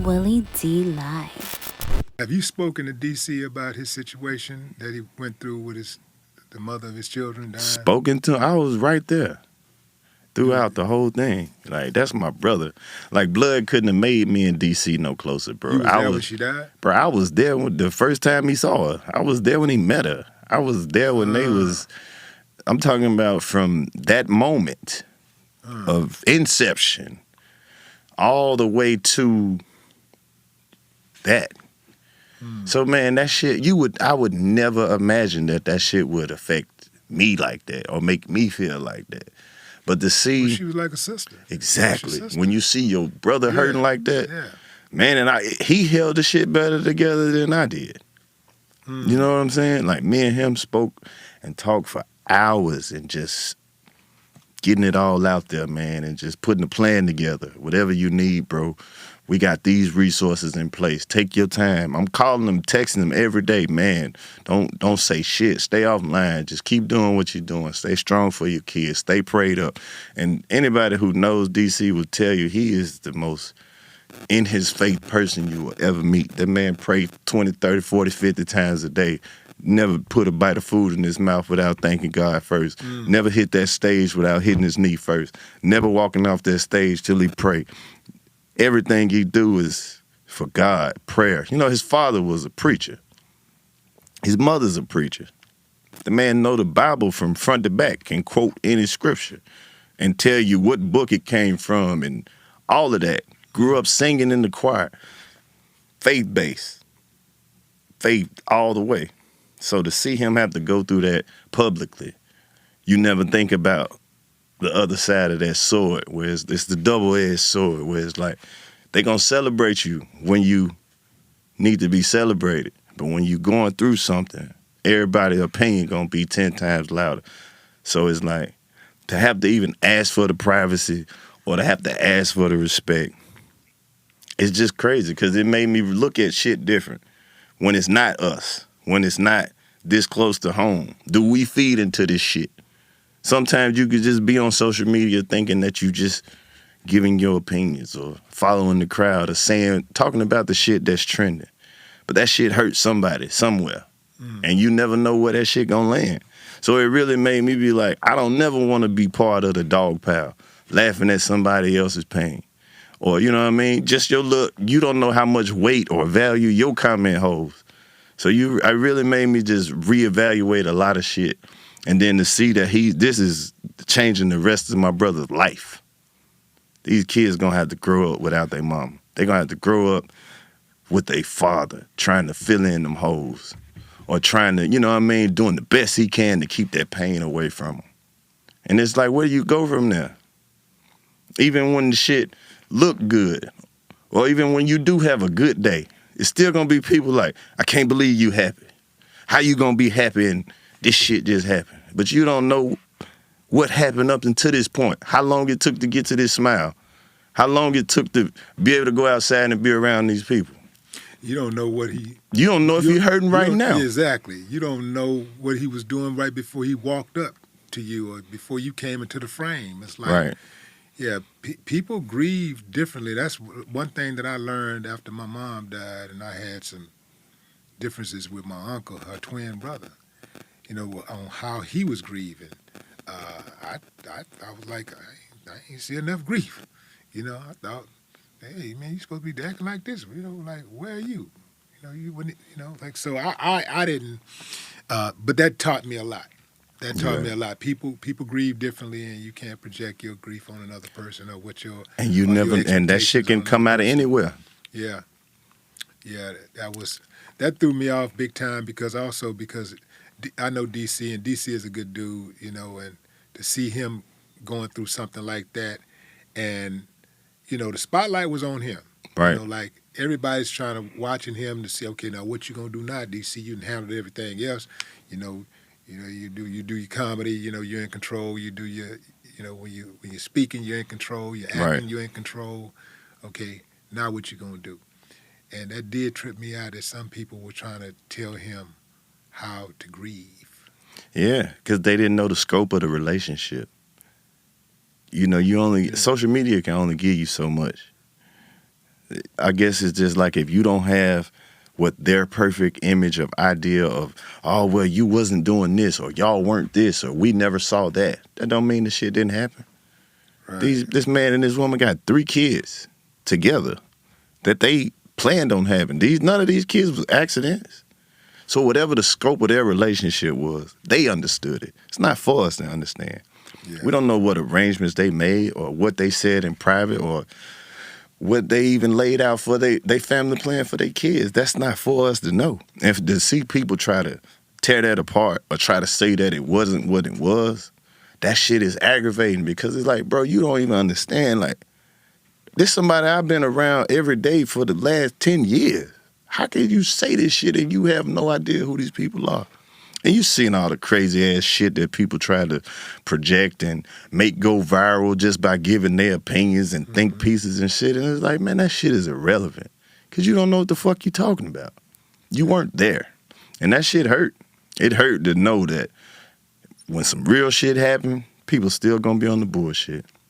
Willie D Live. Have you spoken to DC about his situation that he went through with the mother of his children dying? Spoken to, I was right there You, throughout the whole thing. Like, that's my brother. Like, blood couldn't have made me and DC no closer, bro. you was there when she died? Bro, I was there when the first time he saw her. I was there when he met her. I was there when they was, I'm talking about from that moment of inception all the way to that. So, man, that shit, I would never imagine that shit would affect me like that or make me feel like that. But to see, Well, she was like a sister. exactly, Sister. when you see your brother hurting like that, Yeah. man, and he held the shit better together than I did. You know what I'm saying? Like, me and him spoke and talked for hours and just getting it all out there, man, and just putting a plan together. Whatever you need, bro, we got these resources in place. Take your time. I'm calling them, texting them every day, man. Don't say shit. Stay offline. Just keep doing what you're doing. Stay strong for your kids. Stay prayed up. And anybody who knows DC will tell you he is the most in his faith person you will ever meet. That man prayed 20, 30, 40, 50 times a day. Never put a bite of food in his mouth without thanking God first. Never hit that stage without hitting his knee first. Never walking off that stage till he prayed. Everything he do is for God, prayer. You know, his father was a preacher. His mother's a preacher. The man know the Bible from front to back, can quote any scripture and tell you what book it came from and all of that. Grew up singing in the choir. Faith-based. Faith all the way. So to see him have to go through that publicly, you never think about the other side of that sword, where it's the double-edged sword, where it's like, they gonna celebrate you when you need to be celebrated. But when you going through something, everybody's opinion gonna be 10 times louder. So it's like, to have to even ask for the privacy or to have to ask for the respect, it's just crazy because it made me look at shit different. When it's not us, when it's not this close to home, do we feed into this shit? Sometimes you could just be on social media thinking that you just giving your opinions or following the crowd or talking about the shit that's trending. But that shit hurts somebody somewhere. And you never know where that shit gonna land. So it really made me be like, I don't never want to be part of the dog pile, laughing at somebody else's pain. Or, you know what I mean? Just your look, you don't know how much weight or value your comment holds. So I really made me just reevaluate a lot of shit. And then to see that this is changing the rest of my brother's life. These kids gonna have to grow up without their mom. They gonna have to grow up with their father, trying to fill in them holes. Or trying to, you know what I mean, doing the best he can to keep that pain away from them. And it's like, where do you go from there? Even when the shit look good, or even when you do have a good day, it's still gonna be people like, I can't believe you happy. How you gonna be happy and this shit just happened? But you don't know what happened up until this point. How long it took to get to this smile. How long it took to be able to go outside and be around these people. You don't know what You don't know if he's hurting right now. Exactly. You don't know what he was doing right before he walked up to you or before you came into the frame. It's like, Right. yeah, people grieve differently. That's one thing that I learned after my mom died, and I had some differences with my uncle, her twin brother, you know, on how he was grieving. I was like, I ain't see enough grief. You know, I thought, hey, man, you supposed to be acting like this. You know, like, where are you? You know, you wouldn't, you know, like, so I didn't, but that taught me a lot. That taught me a lot. People grieve differently, and you can't project your grief on another person or what your And you never, and that shit can come out of anywhere. Yeah, that threw me off big time because I know DC and DC is a good dude, you know, and to see him going through something like that, and you know the spotlight was on him. Right. You know, like everybody's watching him to see, okay, now what you gonna do now, DC? You handled everything else, you know. You do your comedy. You know, you're in control. You do your, you know, when you're speaking, you're in control. You're acting, Right. you're in control. Okay, now what you gonna do? And that did trip me out that some people were trying to tell him how to grieve. Yeah, because they didn't know the scope of the relationship. You know, social media can only give you so much. I guess it's just like if you don't have what their perfect image of idea of, oh, well, you wasn't doing this, or y'all weren't this, or we never saw that. That don't mean the shit didn't happen. Right. This man and this woman got 3 kids together that they planned on having. None of these kids was accidents. So whatever the scope of their relationship was, they understood it. It's not for us to understand. Yeah. We don't know what arrangements they made or what they said in private or what they even laid out for they family plan for their kids. That's not for us to know. And to see people try to tear that apart or try to say that it wasn't what it was, that shit is aggravating because it's like, bro, you don't even understand. Like, this somebody I've been around every day for the last 10 years. How can you say this shit and you have no idea who these people are? And you seen all the crazy ass shit that people try to project and make go viral just by giving their opinions and think pieces and shit. And it's like, man, that shit is irrelevant because you don't know what the fuck you talking about. You weren't there. And that shit hurt. It hurt to know that when some real shit happened, people still gonna be on the bullshit.